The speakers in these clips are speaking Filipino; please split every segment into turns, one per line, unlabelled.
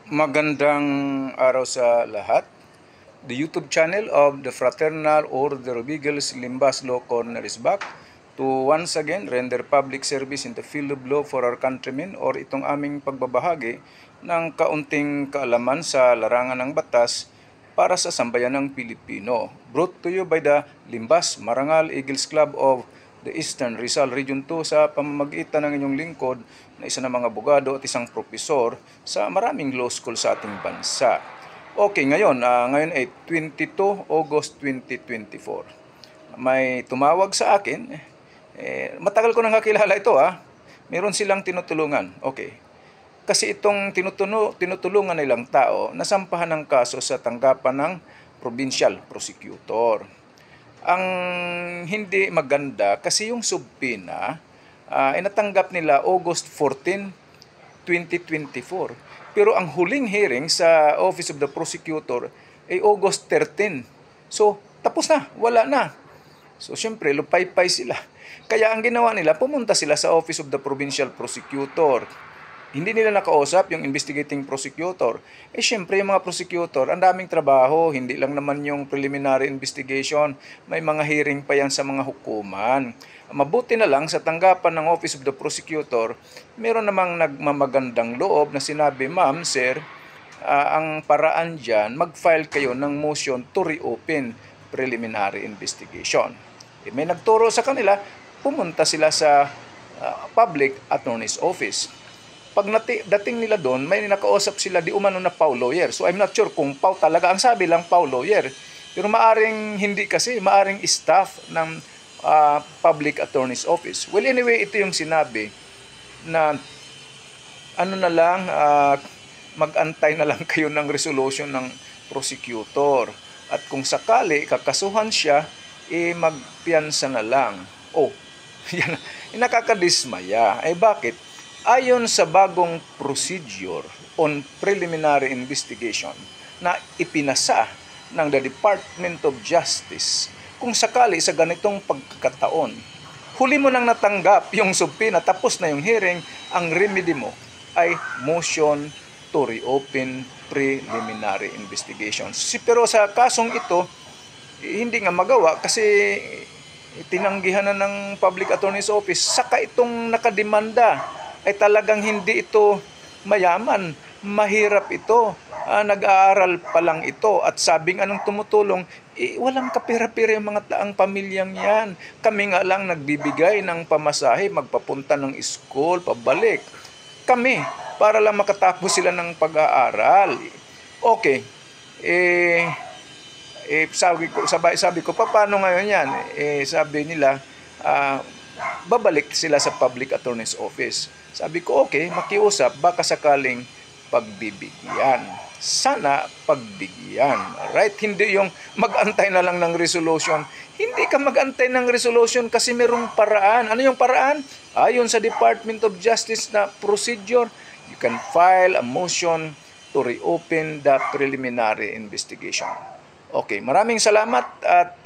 Magandang araw sa lahat. The YouTube channel of the Fraternal Order of Eagles Limbas Law Corner is back to once again render public service in the field of law for our countrymen, or itong aming pagbabahagi ng kaunting kaalaman sa larangan ng batas para sa sambayanang Pilipino. Brought to you by the Limbas Marangal Eagles Club of the Eastern Rizal Region 2 sa pamamagitan ng inyong lingkod na isa ng mga abogado at isang propesor sa maraming law school sa ating bansa. Okay, ngayon ay 22 August 2024. May tumawag sa akin, matagal ko nang kakilala ito Meron silang tinutulungan. Okay. Kasi itong tinutulungan nilang tao, nasampahan ng kaso sa tanggapan ng provincial prosecutor. Ang hindi maganda kasi yung subpoena natanggap nila August 14, 2024. Pero ang huling hearing sa Office of the Prosecutor ay August 13. So, tapos na, wala na. So, syempre, lupay-pay sila. Kaya ang ginawa nila, pumunta sila sa Office of the Provincial Prosecutor. Hindi nila nakausap yung investigating prosecutor. Syempre yung mga prosecutor, ang daming trabaho, hindi lang naman yung preliminary investigation, may mga hearing pa yan sa mga hukuman. Mabuti na lang sa tanggapan ng Office of the Prosecutor, meron namang nagmamagandang loob na sinabi, "Ma'am, sir, ang paraan dyan, mag-file kayo ng motion to reopen preliminary investigation." May nagturo sa kanila, pumunta sila sa Public Attorney's Office. Pag dating nila doon, may nakausap sila di umano na Pau lawyer. So I'm not sure kung Pau talaga. Ang sabi lang Pau lawyer. Pero maaring hindi kasi, maaring staff ng Public Attorney's Office. Well, anyway, ito yung sinabi na mag-antay na lang kayo ng resolution ng prosecutor. At kung sakali kakasuhan siya, magpiyansa na lang. Yan, nakakadismaya. Bakit? Ayon sa bagong procedure on preliminary investigation na ipinasa ng the Department of Justice, kung sakali sa ganitong pagkakataon, huli mo nang natanggap yung subpoena, tapos na yung hearing, ang remedy mo ay motion to reopen preliminary investigation. Pero sa kasong ito, hindi nga magawa kasi tinanggihan na ng Public Attorney's Office. Saka itong nakademanda ay talagang hindi ito mayaman, mahirap ito, nag-aaral pa lang ito, at sabing anong tumutulong, walang kapira-pira yung mga taang pamilyang yan. Kami nga lang nagbibigay ng pamasahe, magpapunta ng school, pabalik. Kami, para lang makatapos sila ng pag-aaral. Okay, sabi ko, paano ngayon yan? Sabi nila, babalik sila sa Public Attorney's Office. Sabi ko, okay, makiusap, baka sakaling pagbibigyan. Sana pagbigyan. Right? Hindi yung mag-antay na lang ng resolution. Hindi ka mag-antay ng resolution kasi merong paraan. Ano yung paraan? Ayon sa Department of Justice na procedure, you can file a motion to reopen the preliminary investigation. Okay, maraming salamat at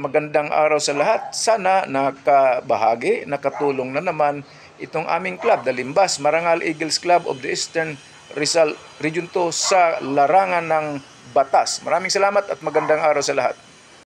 magandang araw sa lahat. Sana nakabahagi, nakatulong na naman itong aming club, the Limbas Marangal Eagles Club of the Eastern Rizal Region 2 sa larangan ng batas. Maraming salamat at magandang araw sa lahat.